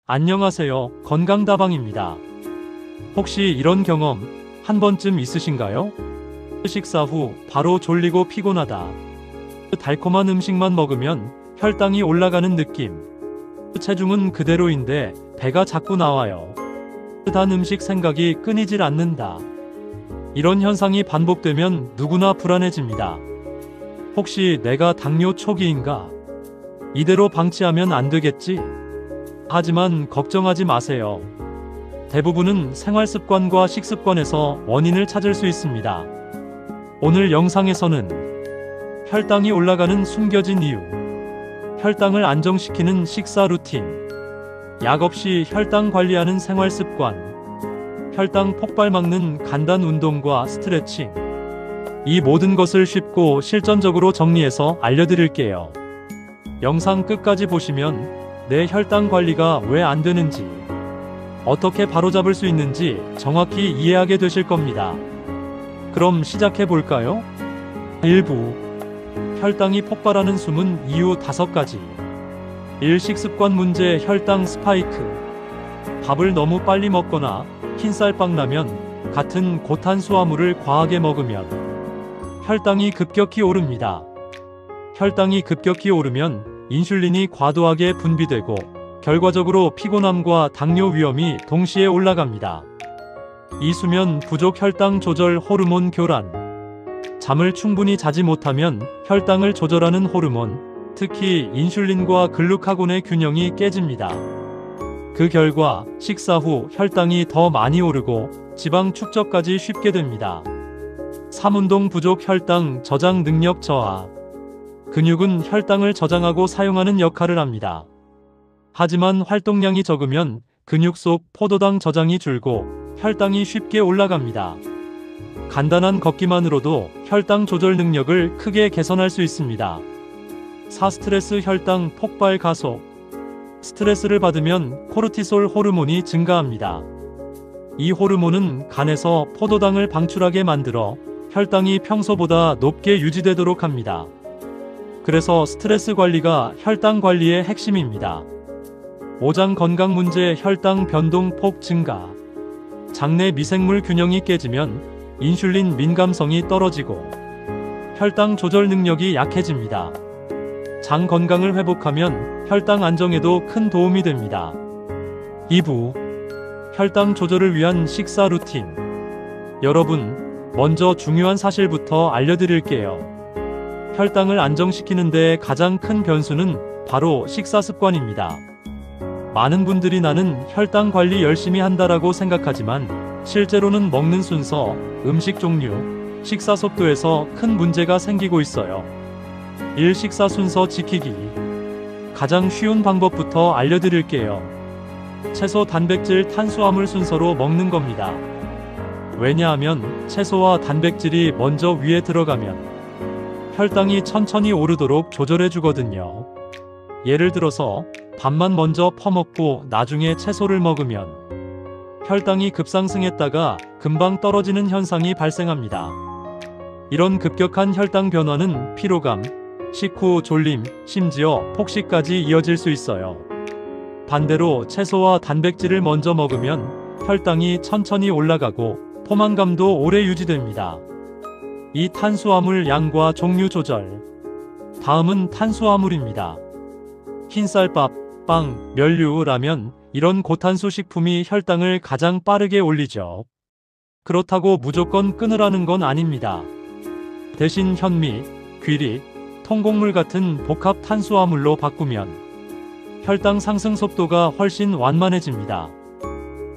안녕하세요. 건강다방입니다. 혹시 이런 경험 한 번쯤 있으신가요? 식사 후 바로 졸리고 피곤하다. 달콤한 음식만 먹으면 혈당이 올라가는 느낌. 체중은 그대로인데 배가 자꾸 나와요. 단 음식 생각이 끊이질 않는다. 이런 현상이 반복되면 누구나 불안해집니다. 혹시 내가 당뇨 초기인가? 이대로 방치하면 안 되겠지? 하지만 걱정하지 마세요. 대부분은 생활습관과 식습관에서 원인을 찾을 수 있습니다. 오늘 영상에서는 혈당이 올라가는 숨겨진 이유, 혈당을 안정시키는 식사 루틴, 약 없이 혈당 관리하는 생활습관, 혈당 폭발 막는 간단 운동과 스트레칭, 이 모든 것을 쉽고 실전적으로 정리해서 알려드릴게요. 영상 끝까지 보시면 내 혈당 관리가 왜 안 되는지, 어떻게 바로잡을 수 있는지 정확히 이해하게 되실 겁니다. 그럼 시작해 볼까요? 1부 혈당이 폭발하는 숨은 이유 5가지. 1. 식습관 문제. 혈당 스파이크. 밥을 너무 빨리 먹거나 흰쌀밥 라면 같은 고탄수화물을 과하게 먹으면 혈당이 급격히 오릅니다. 혈당이 급격히 오르면 인슐린이 과도하게 분비되고 결과적으로 피곤함과 당뇨 위험이 동시에 올라갑니다. 이 수면 부족. 혈당 조절 호르몬 교란. 잠을 충분히 자지 못하면 혈당을 조절하는 호르몬, 특히 인슐린과 글루카곤의 균형이 깨집니다. 그 결과 식사 후 혈당이 더 많이 오르고 지방 축적까지 쉽게 됩니다. 3. 운동 부족. 혈당 저장 능력 저하. 근육은 혈당을 저장하고 사용하는 역할을 합니다. 하지만 활동량이 적으면 근육 속 포도당 저장이 줄고 혈당이 쉽게 올라갑니다. 간단한 걷기만으로도 혈당 조절 능력을 크게 개선할 수 있습니다. 4. 스트레스. 혈당 폭발 가속. 스트레스를 받으면 코르티솔 호르몬이 증가합니다. 이 호르몬은 간에서 포도당을 방출하게 만들어 혈당이 평소보다 높게 유지되도록 합니다. 그래서 스트레스 관리가 혈당 관리의 핵심입니다. 5. 장 건강 문제. 혈당 변동폭 증가. 장내 미생물 균형이 깨지면 인슐린 민감성이 떨어지고 혈당 조절 능력이 약해집니다. 장 건강을 회복하면 혈당 안정에도 큰 도움이 됩니다. 2부 혈당 조절을 위한 식사 루틴. 여러분, 먼저 중요한 사실부터 알려드릴게요. 혈당을 안정시키는 데 가장 큰 변수는 바로 식사 습관입니다. 많은 분들이 나는 혈당 관리 열심히 한다라고 생각하지만 실제로는 먹는 순서, 음식 종류, 식사 속도에서 큰 문제가 생기고 있어요. 1. 식사 순서 지키기. 가장 쉬운 방법부터 알려드릴게요. 채소, 단백질, 탄수화물 순서로 먹는 겁니다. 왜냐하면 채소와 단백질이 먼저 위에 들어가면 혈당이 천천히 오르도록 조절해 주거든요. 예를 들어서 밥만 먼저 퍼먹고 나중에 채소를 먹으면 혈당이 급상승했다가 금방 떨어지는 현상이 발생합니다. 이런 급격한 혈당 변화는 피로감, 식후 졸림, 심지어 폭식까지 이어질 수 있어요. 반대로 채소와 단백질을 먼저 먹으면 혈당이 천천히 올라가고 포만감도 오래 유지됩니다. 이 탄수화물 양과 종류 조절. 다음은 탄수화물입니다. 흰쌀밥, 빵, 면류, 라면, 이런 고탄수 식품이 혈당을 가장 빠르게 올리죠. 그렇다고 무조건 끊으라는 건 아닙니다. 대신 현미, 귀리, 통곡물 같은 복합 탄수화물로 바꾸면 혈당 상승 속도가 훨씬 완만해집니다.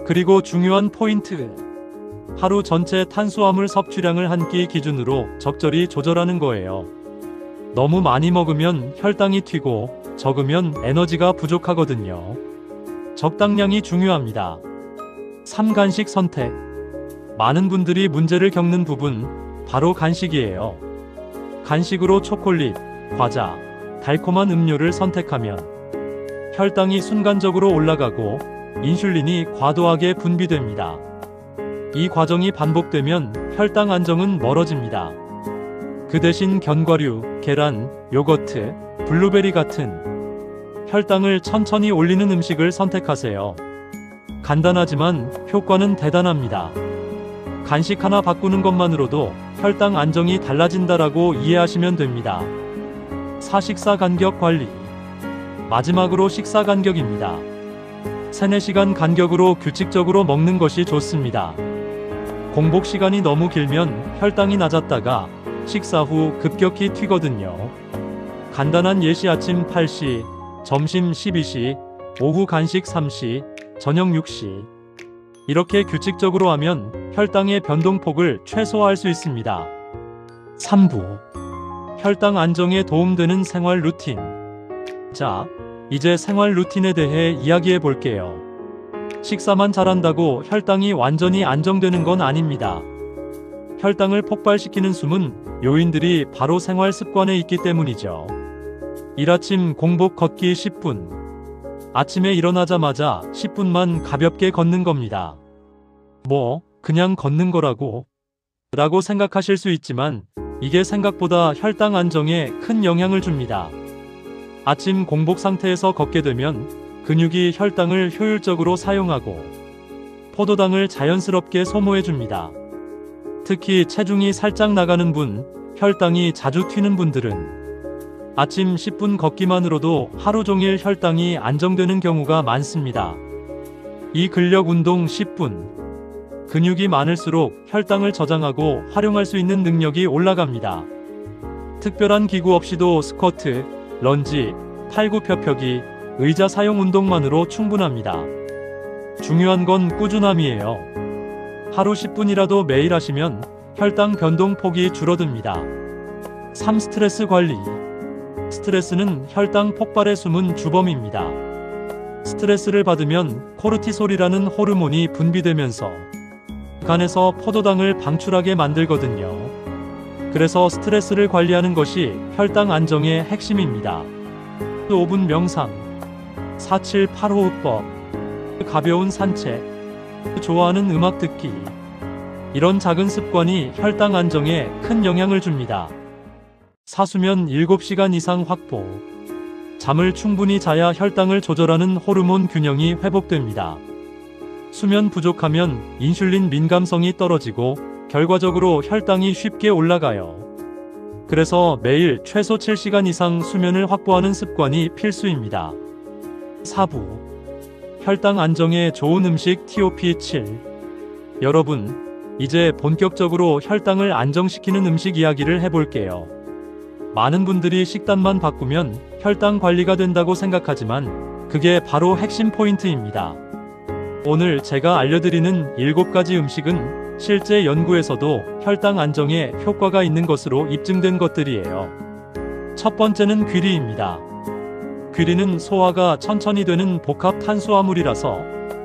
그리고 중요한 포인트. 하루 전체 탄수화물 섭취량을 한 끼 기준으로 적절히 조절하는 거예요. 너무 많이 먹으면 혈당이 튀고 적으면 에너지가 부족하거든요. 적당량이 중요합니다. 3. 간식 선택. 많은 분들이 문제를 겪는 부분, 바로 간식이에요. 간식으로 초콜릿, 과자, 달콤한 음료를 선택하면 혈당이 순간적으로 올라가고 인슐린이 과도하게 분비됩니다. 이 과정이 반복되면 혈당 안정은 멀어집니다. 그 대신 견과류, 계란, 요거트, 블루베리 같은 혈당을 천천히 올리는 음식을 선택하세요. 간단하지만 효과는 대단합니다. 간식 하나 바꾸는 것만으로도 혈당 안정이 달라진다라고 이해하시면 됩니다. 4식사 간격 관리. 마지막으로 식사 간격입니다. 3-4시간 간격으로 규칙적으로 먹는 것이 좋습니다. 공복 시간이 너무 길면 혈당이 낮았다가 식사 후 급격히 튀거든요. 간단한 예시 아침 8시, 점심 12시, 오후 간식 3시, 저녁 6시. 이렇게 규칙적으로 하면 혈당의 변동폭을 최소화할 수 있습니다. 3부. 혈당 안정에 도움되는 생활 루틴. 자, 이제 생활 루틴에 대해 이야기해 볼게요. 식사만 잘한다고 혈당이 완전히 안정되는 건 아닙니다. 혈당을 폭발시키는 숨은 요인들이 바로 생활 습관에 있기 때문이죠. 일아침 공복 걷기 10분. 아침에 일어나자마자 10분만 가볍게 걷는 겁니다. 그냥 걷는 거라고 생각하실 수 있지만 이게 생각보다 혈당 안정에 큰 영향을 줍니다. 아침 공복 상태에서 걷게 되면 근육이 혈당을 효율적으로 사용하고 포도당을 자연스럽게 소모해줍니다. 특히 체중이 살짝 나가는 분, 혈당이 자주 튀는 분들은 아침 10분 걷기만으로도 하루 종일 혈당이 안정되는 경우가 많습니다. 이 근력 운동 10분. 근육이 많을수록 혈당을 저장하고 활용할 수 있는 능력이 올라갑니다. 특별한 기구 없이도 스쿼트, 런지, 팔굽혀펴기, 의자 사용 운동만으로 충분합니다. 중요한 건 꾸준함이에요. 하루 10분이라도 매일 하시면 혈당 변동폭이 줄어듭니다. 3. 스트레스 관리. 스트레스는 혈당 폭발의 숨은 주범입니다. 스트레스를 받으면 코르티솔이라는 호르몬이 분비되면서 간에서 포도당을 방출하게 만들거든요. 그래서 스트레스를 관리하는 것이 혈당 안정의 핵심입니다. 5분 명상, 4-7-8 호흡법, 가벼운 산책, 좋아하는 음악 듣기. 이런 작은 습관이 혈당 안정에 큰 영향을 줍니다. 4. 수면 7시간 이상 확보. 잠을 충분히 자야 혈당을 조절하는 호르몬 균형이 회복됩니다. 수면 부족하면 인슐린 민감성이 떨어지고 결과적으로 혈당이 쉽게 올라가요. 그래서 매일 최소 7시간 이상 수면을 확보하는 습관이 필수입니다. 4부. 혈당 안정에 좋은 음식 TOP7. 여러분, 이제 본격적으로 혈당을 안정시키는 음식 이야기를 해볼게요. 많은 분들이 식단만 바꾸면 혈당 관리가 된다고 생각하지만 그게 바로 핵심 포인트입니다. 오늘 제가 알려드리는 7가지 음식은 실제 연구에서도 혈당 안정에 효과가 있는 것으로 입증된 것들이에요. 첫 번째는 귀리입니다. 귀리는 소화가 천천히 되는 복합 탄수화물이라서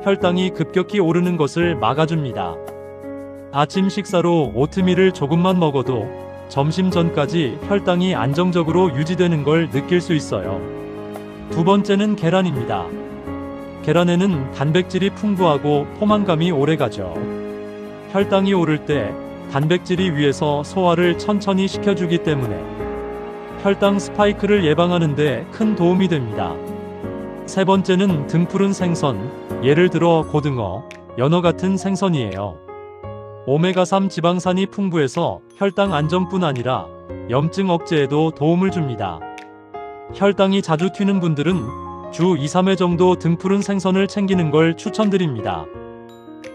혈당이 급격히 오르는 것을 막아줍니다. 아침 식사로 오트밀을 조금만 먹어도 점심 전까지 혈당이 안정적으로 유지되는 걸 느낄 수 있어요. 두 번째는 계란입니다. 계란에는 단백질이 풍부하고 포만감이 오래가죠. 혈당이 오를 때 단백질이 위에서 소화를 천천히 시켜주기 때문에 혈당 스파이크를 예방하는 데 큰 도움이 됩니다. 세 번째는 등푸른 생선, 예를 들어 고등어, 연어 같은 생선이에요. 오메가3 지방산이 풍부해서 혈당 안정뿐 아니라 염증 억제에도 도움을 줍니다. 혈당이 자주 튀는 분들은 주 2-3회 정도 등푸른 생선을 챙기는 걸 추천드립니다.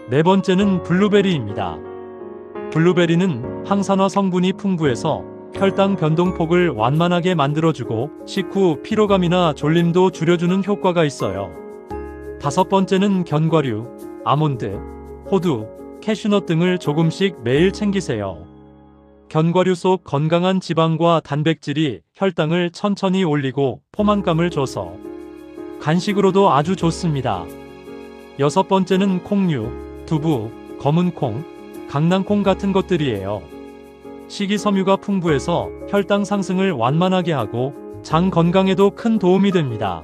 네 번째는 블루베리입니다. 블루베리는 항산화 성분이 풍부해서 혈당 변동폭을 완만하게 만들어주고 식후 피로감이나 졸림도 줄여주는 효과가 있어요. 다섯 번째는 견과류, 아몬드, 호두, 캐슈넛 등을 조금씩 매일 챙기세요. 견과류 속 건강한 지방과 단백질이 혈당을 천천히 올리고 포만감을 줘서 간식으로도 아주 좋습니다. 여섯 번째는 콩류, 두부, 검은콩, 강낭콩 같은 것들이에요. 식이섬유가 풍부해서 혈당 상승을 완만하게 하고 장 건강에도 큰 도움이 됩니다.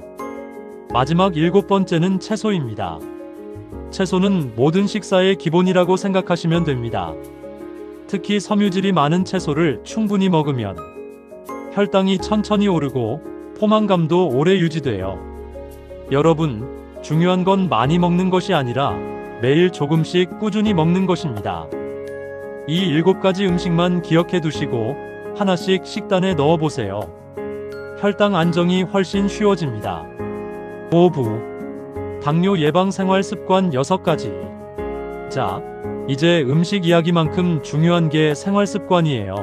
마지막 7번째는 채소입니다. 채소는 모든 식사의 기본이라고 생각하시면 됩니다. 특히 섬유질이 많은 채소를 충분히 먹으면 혈당이 천천히 오르고 포만감도 오래 유지돼요. 여러분, 중요한 건 많이 먹는 것이 아니라 매일 조금씩 꾸준히 먹는 것입니다. 이 7가지 음식만 기억해 두시고 하나씩 식단에 넣어 보세요. 혈당 안정이 훨씬 쉬워집니다. 5부 당뇨 예방 생활 습관 6가지. 자, 이제 음식 이야기만큼 중요한 게 생활 습관이에요.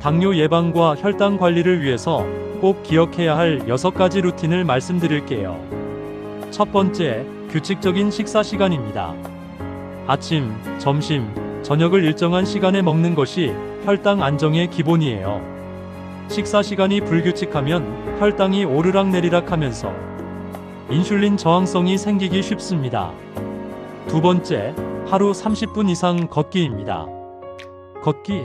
당뇨 예방과 혈당 관리를 위해서 꼭 기억해야 할 6가지 루틴을 말씀드릴게요. 첫 번째, 규칙적인 식사 시간입니다. 아침, 점심, 저녁을 일정한 시간에 먹는 것이 혈당 안정의 기본이에요. 식사 시간이 불규칙하면 혈당이 오르락내리락 하면서 인슐린 저항성이 생기기 쉽습니다. 두 번째, 하루 30분 이상 걷기입니다. 걷기?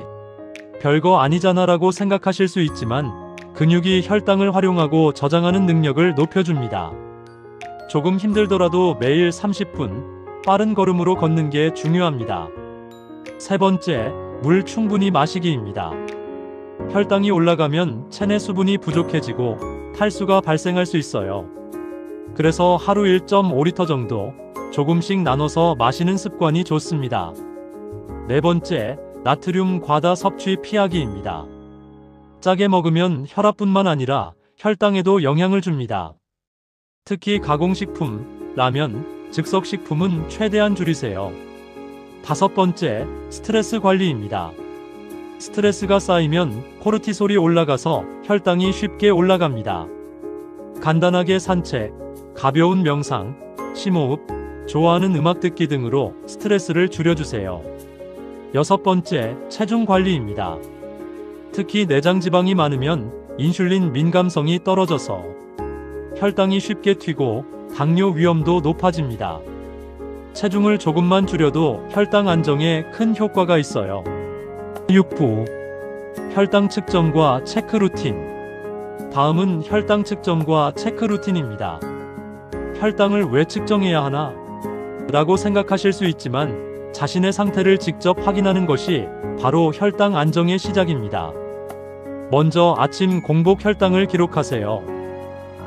별거 아니잖아 라고 생각하실 수 있지만 근육이 혈당을 활용하고 저장하는 능력을 높여줍니다. 조금 힘들더라도 매일 30분 빠른 걸음으로 걷는 게 중요합니다. 세 번째, 물 충분히 마시기입니다. 혈당이 올라가면 체내 수분이 부족해지고 탈수가 발생할 수 있어요. 그래서 하루 1.5리터 정도 조금씩 나눠서 마시는 습관이 좋습니다. 네 번째, 나트륨 과다 섭취 피하기입니다. 짜게 먹으면 혈압뿐만 아니라 혈당에도 영향을 줍니다. 특히 가공식품, 라면, 즉석식품은 최대한 줄이세요. 다섯 번째, 스트레스 관리입니다. 스트레스가 쌓이면 코르티솔이 올라가서 혈당이 쉽게 올라갑니다. 간단하게 산책, 가벼운 명상, 심호흡, 좋아하는 음악 듣기 등으로 스트레스를 줄여주세요. 여섯 번째, 체중 관리입니다. 특히 내장 지방이 많으면 인슐린 민감성이 떨어져서 혈당이 쉽게 튀고 당뇨 위험도 높아집니다. 체중을 조금만 줄여도 혈당 안정에 큰 효과가 있어요. 6부 혈당 측정과 체크 루틴. 다음은 혈당 측정과 체크 루틴입니다. 혈당을 왜 측정해야 하나? 라고 생각하실 수 있지만 자신의 상태를 직접 확인하는 것이 바로 혈당 안정의 시작입니다. 먼저 아침 공복 혈당을 기록하세요.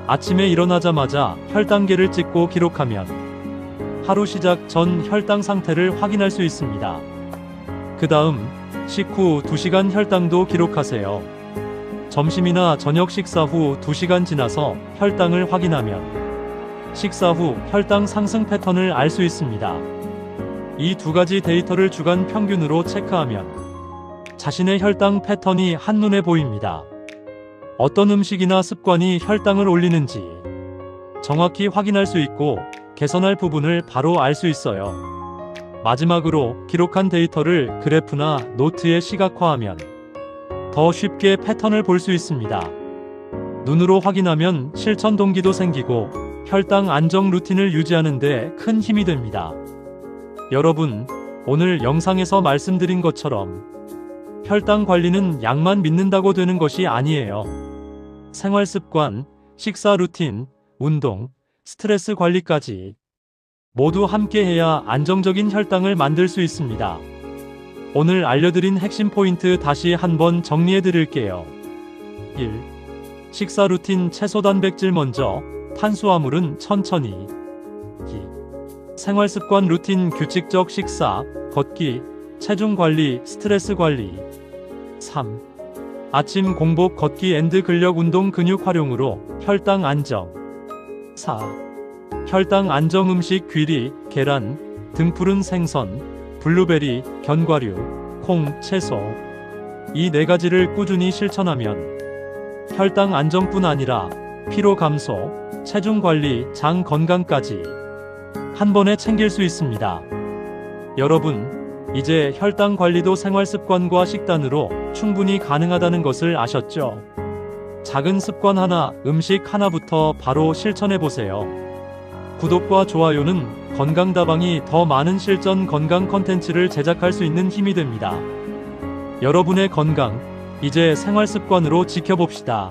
아침에 일어나자마자 혈당계를 찍고 기록하면 하루 시작 전 혈당 상태를 확인할 수 있습니다. 그 다음 식후 2시간 혈당도 기록하세요. 점심이나 저녁 식사 후 2시간 지나서 혈당을 확인하면 식사 후 혈당 상승 패턴을 알 수 있습니다. 이 2가지 데이터를 주간 평균으로 체크하면 자신의 혈당 패턴이 한눈에 보입니다. 어떤 음식이나 습관이 혈당을 올리는지 정확히 확인할 수 있고 개선할 부분을 바로 알 수 있어요. 마지막으로 기록한 데이터를 그래프나 노트에 시각화하면 더 쉽게 패턴을 볼 수 있습니다. 눈으로 확인하면 실천 동기도 생기고 혈당 안정 루틴을 유지하는 데 큰 힘이 됩니다. 여러분, 오늘 영상에서 말씀드린 것처럼 혈당 관리는 약만 믿는다고 되는 것이 아니에요. 생활 습관, 식사 루틴, 운동, 스트레스 관리까지 모두 함께 해야 안정적인 혈당을 만들 수 있습니다. 오늘 알려드린 핵심 포인트 다시 한번 정리해 드릴게요. 1. 식사 루틴 채소 단백질 먼저, 탄수화물은 천천히. 2. 생활 습관 루틴 규칙적 식사, 걷기, 체중 관리, 스트레스 관리. 3. 아침 공복 걷기 앤드 근력 운동 근육 활용으로 혈당 안정. 4. 혈당 안정 음식 귀리, 계란, 등푸른 생선, 블루베리, 견과류, 콩, 채소. 이 4가지를 꾸준히 실천하면 혈당 안정뿐 아니라 피로 감소, 체중 관리, 장 건강까지 한 번에 챙길 수 있습니다. 여러분, 이제 혈당 관리도 생활 습관과 식단으로 충분히 가능하다는 것을 아셨죠? 작은 습관 하나, 음식 하나부터 바로 실천해 보세요. 구독과 좋아요는 건강다방이 더 많은 실전 건강 컨텐츠를 제작할 수 있는 힘이 됩니다. 여러분의 건강, 이제 생활 습관으로 지켜봅시다.